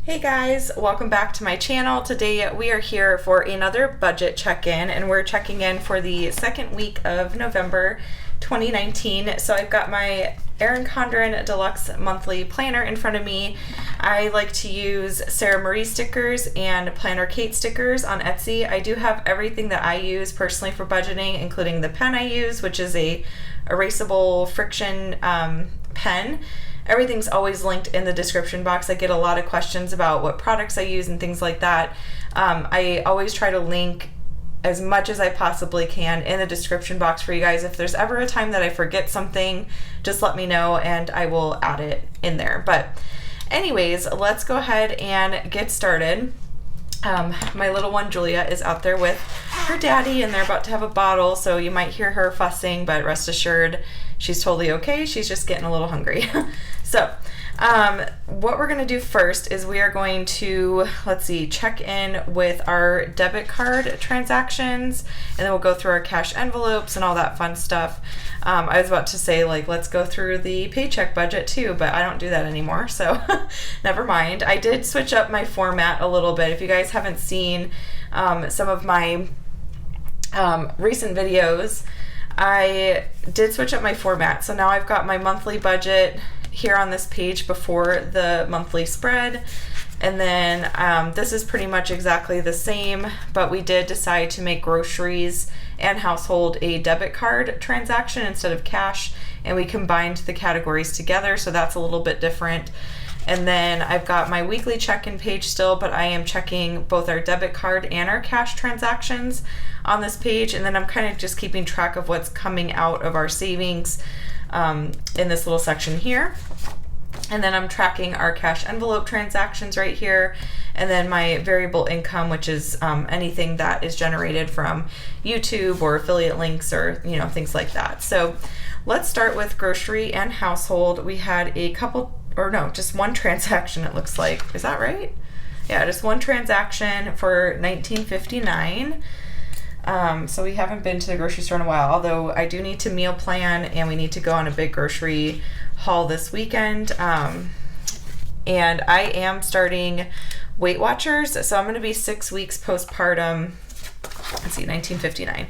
Hey guys, welcome back to my channel. Today we are here for another budget check-in, and we're checking in for the second week of November 2019. So I've got my Erin Condren Deluxe monthly planner in front of me. I like to use Sara Marie stickers and Planner Kate stickers on Etsy. I do have everything that I use personally for budgeting, including the pen I use, which is a erasable friction pen. Everything's always linked in the description box. I get a lot of questions about what products I use and things like that. I always try to link as much as I possibly can in the description box for you guys. If there's ever a time that I forget something, just let me know and I will add it in there. But anyways, let's go ahead and get started. My little one Julia is out there with her daddy and they're about to have a bottle, so you might hear her fussing, but rest assured she's totally okay. She's just getting a little hungry. So what we're going to do first is we are going to, check in with our debit card transactions, and then we'll go through our cash envelopes and all that fun stuff. I was about to say, let's go through the paycheck budget too, but I don't do that anymore, so never mind. I did switch up my format a little bit. If you guys haven't seen some of my recent videos, I did switch up my format. So now I've got my monthly budget here on this page before the monthly spread. And then this is pretty much exactly the same, but we did decide to make groceries and household a debit card transaction instead of cash, and we combined the categories together, so that's a little bit different. And then I've got my weekly check-in page still, but I am checking both our debit card and our cash transactions on this page, and then I'm kind of just keeping track of what's coming out of our savings in this little section here. And then I'm tracking our cash envelope transactions right here, and then my variable income, which is anything that is generated from YouTube or affiliate links or things like that. So let's start with grocery and household. We had a couple, or no, just one transaction, it looks like. Is that right? Yeah, just one transaction for $19.59. So we haven't been to the grocery store in a while, although I do need to meal plan and we need to go on a big grocery haul this weekend. And I am starting Weight Watchers, so I'm going to be 6 weeks postpartum. Let's see, 1959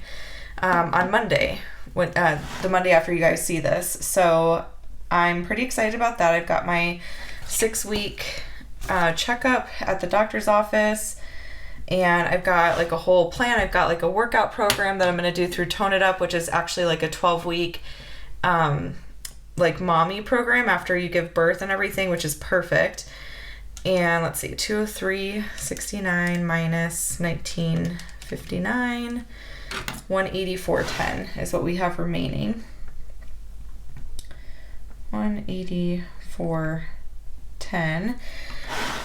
on Monday, when the Monday after you guys see this. So I'm pretty excited about that. I've got my 6-week checkup at the doctor's office, and I've got a whole plan. I've got a workout program that I'm going to do through Tone It Up, which is actually a 12-week mommy program after you give birth and everything, which is perfect. And let's see, 203.69 minus 19.59, 184.10 is what we have remaining. 184.10.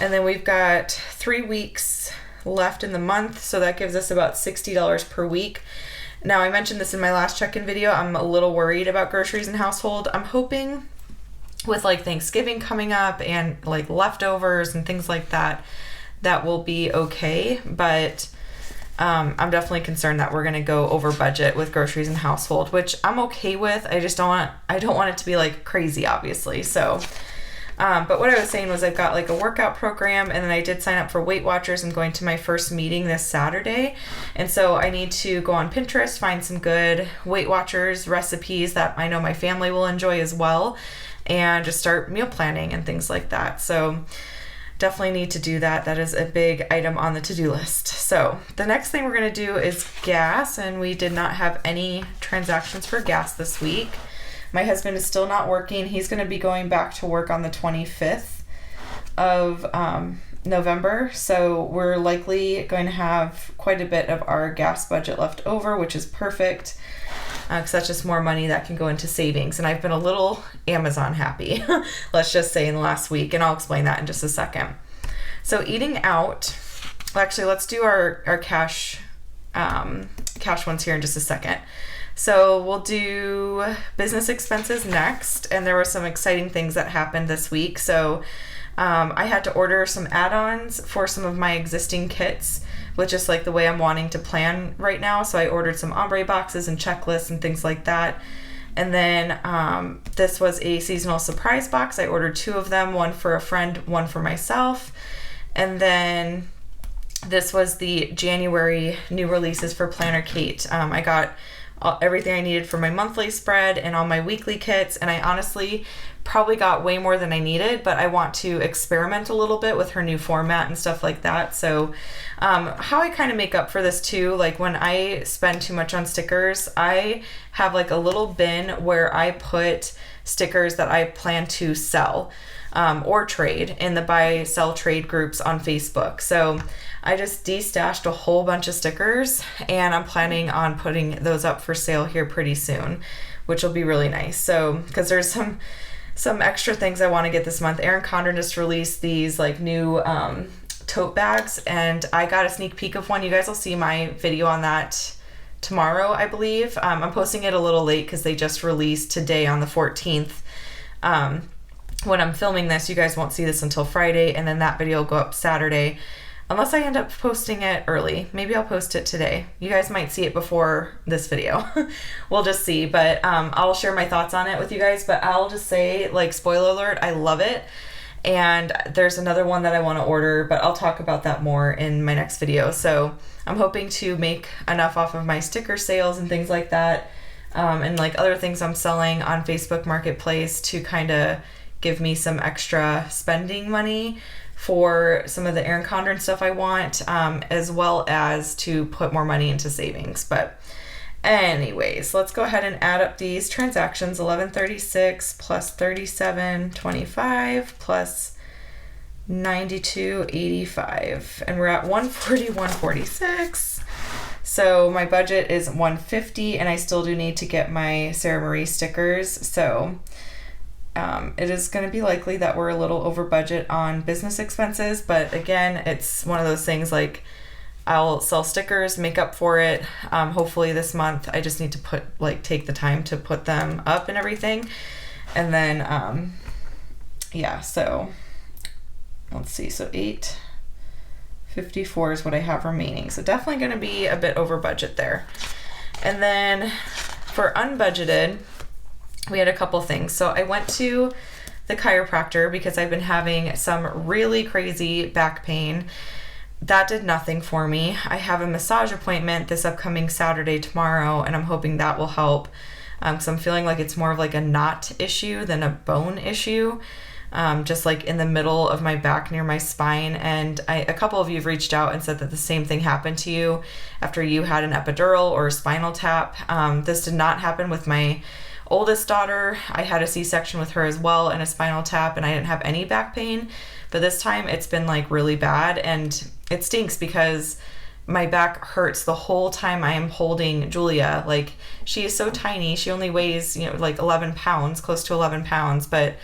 And then we've got 3 weeks left in the month, so that gives us about $60 per week. Now, I mentioned this in my last check-in video. I'm a little worried about groceries and household. I'm hoping with Thanksgiving coming up and leftovers and things like that, that will be okay. But I'm definitely concerned that we're going to go over budget with groceries and household, which I'm okay with. I don't want it to be crazy, obviously. So, but what I was saying was I've got a workout program, and then I did sign up for Weight Watchers. I'm going to my first meeting this Saturday. And so I need to go on Pinterest, find some good Weight Watchers recipes that I know my family will enjoy as well, and just start meal planning and things like that. So definitely need to do that. That is a big item on the to-do list. So the next thing we're going to do is gas, and we did not have any transactions for gas this week. My husband is still not working. He's going to be going back to work on the 25th of November, so we're likely going to have quite a bit of our gas budget left over, which is perfect, because that's just more money that can go into savings. And I've been a little Amazon happy, let's just say, in the last week, and I'll explain that in just a second. So eating out, actually, let's do our cash ones here in just a second. So we'll do business expenses next, and there were some exciting things that happened this week. So I had to order some add-ons for some of my existing kits with just the way I'm wanting to plan right now. So I ordered some ombre boxes and checklists and things like that. And then this was a seasonal surprise box. I ordered 2 of them, one for a friend, one for myself. And then this was the January new releases for Planner Kate. I got everything I needed for my monthly spread and all my weekly kits, and I honestly probably got way more than I needed, but I want to experiment a little bit with her new format and stuff like that. So how I kind of make up for this too, like when I spend too much on stickers, I have like a little bin where I put stickers that I plan to sell or trade in the buy, sell, trade groups on Facebook. So I just destashed a whole bunch of stickers, and I'm planning on putting those up for sale here pretty soon, which will be really nice. So because there's some extra things I want to get this month. Erin Condren just released these like new tote bags, and I got a sneak peek of one. You guys will see my video on that tomorrow, I believe. I'm posting it a little late because they just released today on the 14th. When I'm filming this, you guys won't see this until Friday, and then that video will go up Saturday. Unless I end up posting it early. Maybe I'll post it today. You guys might see it before this video. We'll just see. But I'll share my thoughts on it with you guys. But I'll just say, like, spoiler alert, I love it. And there's another one that I want to order, but I'll talk about that more in my next video. So I'm hoping to make enough off of my sticker sales and things like that. And like other things I'm selling on Facebook Marketplace to kind of give me some extra spending money for some of the Erin Condren stuff I want, as well as to put more money into savings. But anyways, let's go ahead and add up these transactions. 1136 plus 3725 plus 9285, and we're at 141.46. So my budget is 150, and I still do need to get my Sara Marie stickers. So it is going to be likely that we're a little over budget on business expenses, but again, it's one of those things like I'll sell stickers, make up for it. Hopefully this month I just need to take the time to put them up and everything. And then, yeah, so let's see. So 854 is what I have remaining. So definitely going to be a bit over budget there. And then for unbudgeted, we had a couple things. So I went to the chiropractor because I've been having some really crazy back pain. That did nothing for me. I have a massage appointment this upcoming Saturday tomorrow, and I'm hoping that will help. Because I'm feeling like it's more of like a knot issue than a bone issue. Just like in the middle of my back near my spine. And a couple of you have reached out and said that the same thing happened to you after you had an epidural or a spinal tap. This did not happen with my oldest daughter. I had a C-section with her as well and a spinal tap, and I didn't have any back pain. But this time it's been like really bad, and it stinks because my back hurts the whole time I am holding Julia. Like, she is so tiny. She only weighs, like 11 pounds, close to 11 pounds. But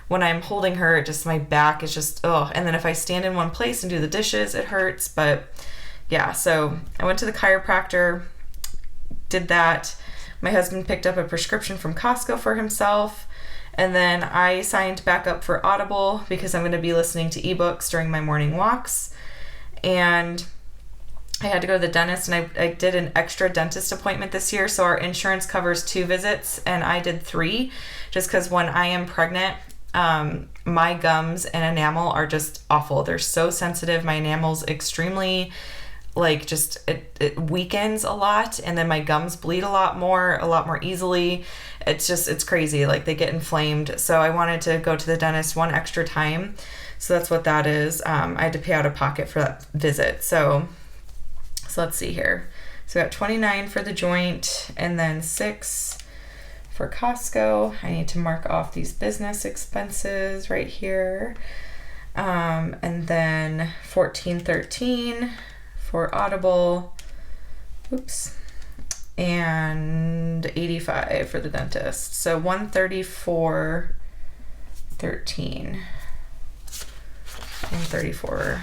when I'm holding her, my back is just, ugh. And then if I stand in one place and do the dishes, it hurts. But yeah, so I went to the chiropractor, did that. My husband picked up a prescription from Costco for himself. And then I signed back up for Audible because I'm going to be listening to ebooks during my morning walks. And I had to go to the dentist, and I did an extra dentist appointment this year. So our insurance covers 2 visits, and I did 3 just because when I am pregnant, my gums and enamel are just awful. They're so sensitive. My enamel's extremely it weakens a lot, and then my gums bleed a lot more easily. It's crazy. Like, they get inflamed. So I wanted to go to the dentist one extra time. So that's what that is. I had to pay out of pocket for that visit. So let's see here. So I got 29 for the joint, and then 6 for Costco. I need to mark off these business expenses right here. And then 14.13 for Audible. Oops. And 85 for the dentist. So 134.13 and 34.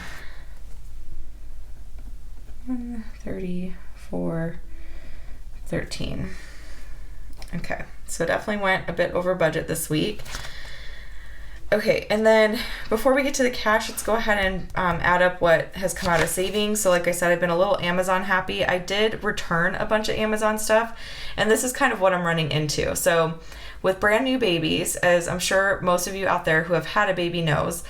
134.13. Okay, so definitely went a bit over budget this week. Okay, and then before we get to the cash, let's go ahead and add up what has come out of savings. So like I said, I've been a little Amazon happy. I did return a bunch of Amazon stuff, and this is kind of what I'm running into. So with brand new babies, as I'm sure most of you out there who have had a baby knows,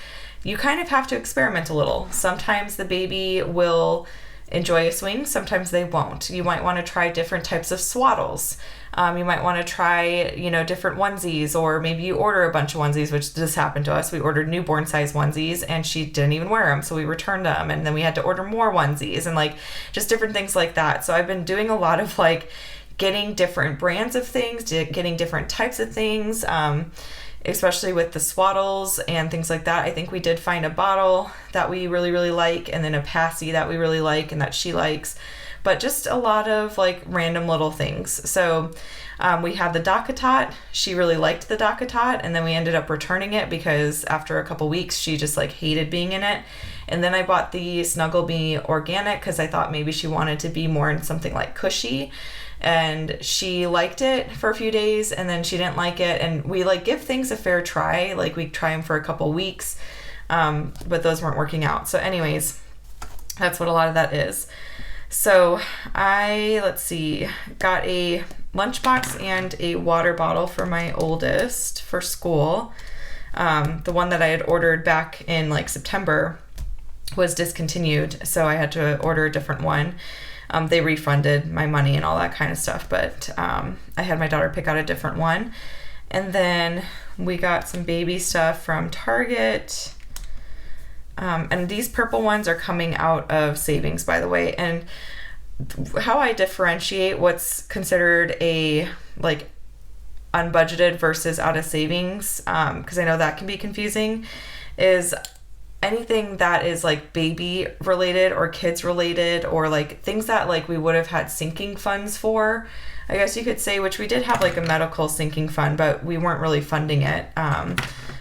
you kind of have to experiment a little. Sometimes the baby will enjoy a swing, sometimes they won't. You might want to try different types of swaddles. You might want to try, different onesies, or maybe you order a bunch of onesies, which this happened to us. We ordered newborn size onesies and she didn't even wear them, so we returned them, and then we had to order more onesies and like just different things like that. So I've been doing a lot of like getting different brands of things, getting different types of things, especially with the swaddles and things like that. I think we did find a bottle that we really, really like, and then a passy that we really like and that she likes, but just a lot of like random little things. So we had the DockATot. She really liked the DockATot, and then we ended up returning it because after a couple weeks she just like hated being in it. And then I bought the Snuggle Me Organic because I thought maybe she wanted to be more in something like cushy. And she liked it for a few days, and then she didn't like it. And we like give things a fair try. Like we try them for a couple weeks, but those weren't working out. So anyways, that's what a lot of that is. So I, got a lunchbox and a water bottle for my oldest for school. The one that I had ordered back in like September was discontinued, so I had to order a different one. They refunded my money and all that kind of stuff, but I had my daughter pick out a different one. And then we got some baby stuff from Target. And these purple ones are coming out of savings, by the way. And how I differentiate what's considered a like unbudgeted versus out of savings, because I know that can be confusing, is anything that is like baby related or kids related, or like things that like we would have had sinking funds for, I guess you could say, which we did have like a medical sinking fund, but we weren't really funding it.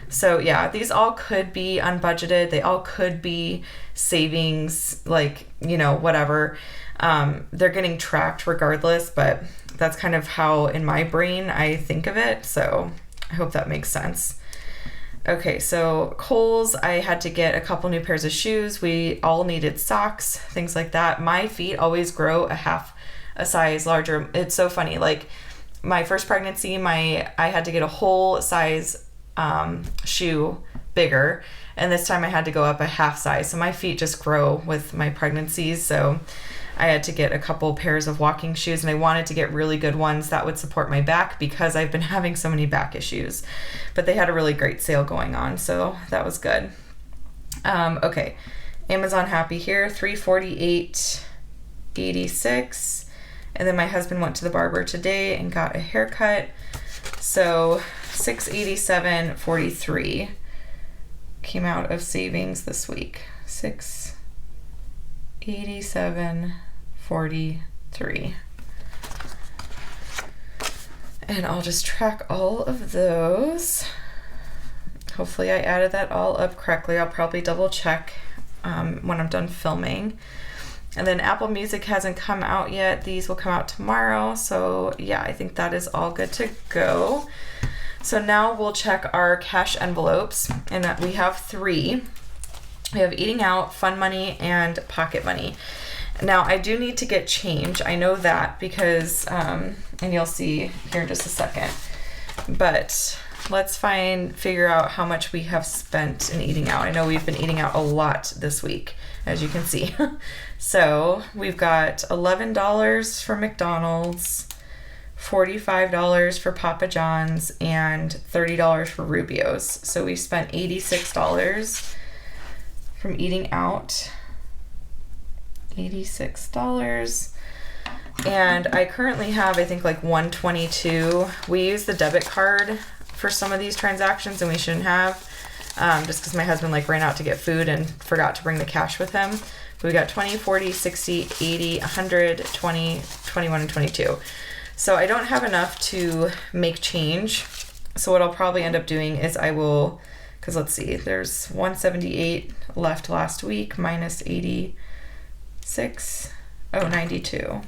So yeah, these all could be unbudgeted. They all could be savings, like, whatever. They're getting tracked regardless, but that's kind of how in my brain I think of it. So I hope that makes sense. Okay, so Kohl's, I had to get a couple new pairs of shoes. We all needed socks, things like that. My feet always grow a size larger. It's so funny. Like my first pregnancy, I had to get a whole size shoe bigger, and this time I had to go up a half size. So my feet just grow with my pregnancies. So I had to get a couple pairs of walking shoes, and I wanted to get really good ones that would support my back because I've been having so many back issues. But they had a really great sale going on, so that was good. Okay, Amazon Happy here, $348.86. And then my husband went to the barber today and got a haircut. So $687.43 came out of savings this week. $687.43. And I'll just track all of those. Hopefully I added that all up correctly. I'll probably double check when I'm done filming. And then Apple Music hasn't come out yet. These will come out tomorrow. So yeah, I think that is all good to go. So now we'll check our cash envelopes, and we have 3. We have Eating Out, Fun Money, and Pocket Money. Now I do need to get change. I know that because, and you'll see here in just a second, but let's figure out how much we have spent in eating out. I know we've been eating out a lot this week, as you can see. So we've got $11 for McDonald's, $45 for Papa John's, and $30 for Rubio's. So we spent $86 from eating out. $86. And I currently have, I think, like $122. We use the debit card for some of these transactions, and we shouldn't have, just because my husband like ran out to get food and forgot to bring the cash with him. But we got 20, 40, 60, 80, 100, 20, 21, and 22. So I don't have enough to make change. So what I'll probably end up doing is I will, because let's see, there's 178 left last week minus 86. Oh, 92.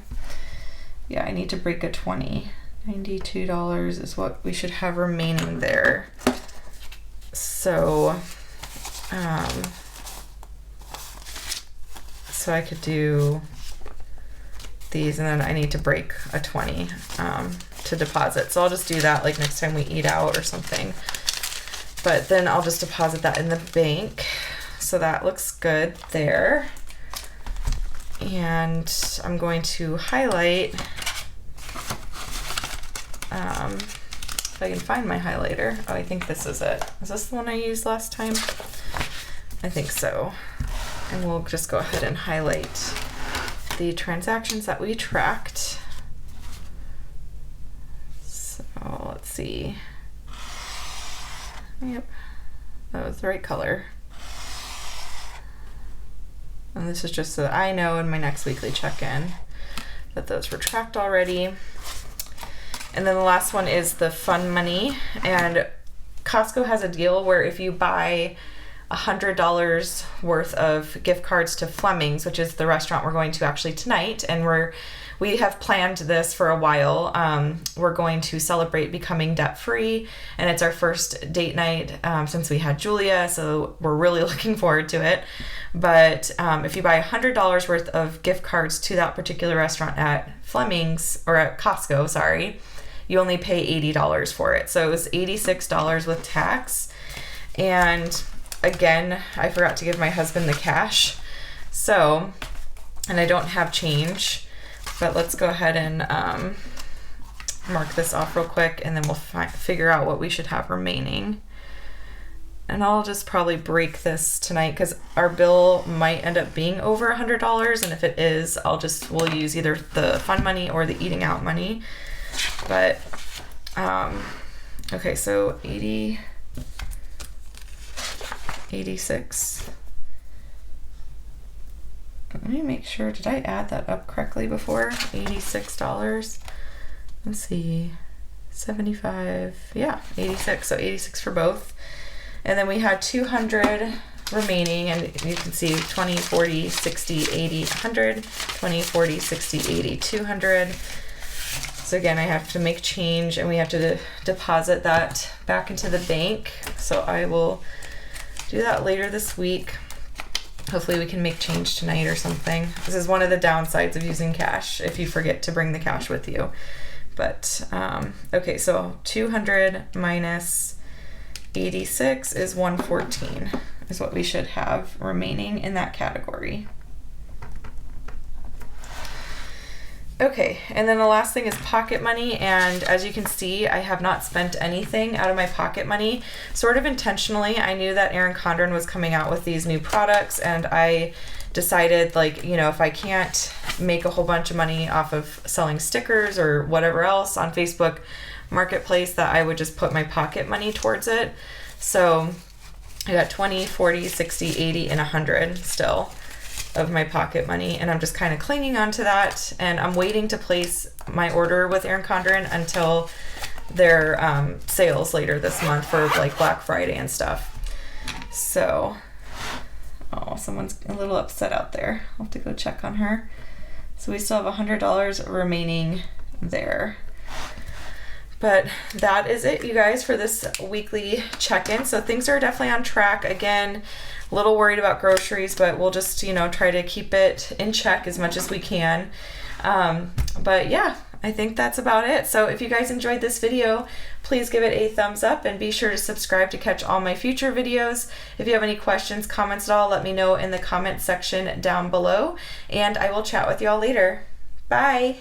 Yeah, I need to break a 20. $92 is what we should have remaining there. So, so I could do these, and then I need to break a 20 to deposit. So I'll just do that like next time we eat out or something. But then I'll just deposit that in the bank. So that looks good there. And I'm going to highlight, if I can find my highlighter. Oh, I think this is it. Is this the one I used last time? I think so. And we'll just go ahead and highlight the transactions that we tracked. So let's see. Yep, that was the right color. And this is just so that I know in my next weekly check-in that those were tracked already. And then the last one is the fun money. And Costco has a deal where if you buy $100 worth of gift cards to Fleming's, which is the restaurant we're going to actually tonight, and we have planned this for a while. We're going to celebrate becoming debt-free, and it's our first date night since we had Julia, so we're really looking forward to it. But if you buy $100 worth of gift cards to that particular restaurant at Fleming's, or at Costco, sorry, you only pay $80 for it. So it was $86 with tax. And again, I forgot to give my husband the cash. So, and I don't have change, but let's go ahead and mark this off real quick, and then we'll figure out what we should have remaining. And I'll just probably break this tonight because our bill might end up being over $100, and if it is, we'll use either the fun money or the eating out money. But okay, so 86. Let me make sure, did I add that up correctly before? $86. Let's see, 75, yeah, 86, so 86 for both. And then we had 200 remaining, and you can see 20, 40, 60, 80, 100, 20, 40, 60, 80, 200. So again, I have to make change, and we have to deposit that back into the bank. So I will do that later this week. Hopefully we can make change tonight or something. This is one of the downsides of using cash, if you forget to bring the cash with you. But okay, so 200 minus 86 is 114 is what we should have remaining in that category. Okay, and then the last thing is pocket money, and as you can see, I have not spent anything out of my pocket money, sort of intentionally. I knew that Erin Condren was coming out with these new products, and I decided, like, you know, if I can't make a whole bunch of money off of selling stickers or whatever else on Facebook Marketplace, that I would just put my pocket money towards it. So I got 20, 40, 60, 80, and 100 still of my pocket money, and I'm just kind of clinging on to that, and I'm waiting to place my order with Erin Condren until their sales later this month for like Black Friday and stuff. So, oh, someone's a little upset out there. I'll have to go check on her. So we still have $100 remaining there. But that is it, you guys, for this weekly check-in. So things are definitely on track. Again, a little worried about groceries, but we'll just, you know, try to keep it in check as much as we can. But yeah, I think that's about it. So if you guys enjoyed this video, please give it a thumbs up and be sure to subscribe to catch all my future videos. If you have any questions, comments at all, let me know in the comment section down below, and I will chat with y'all later. Bye!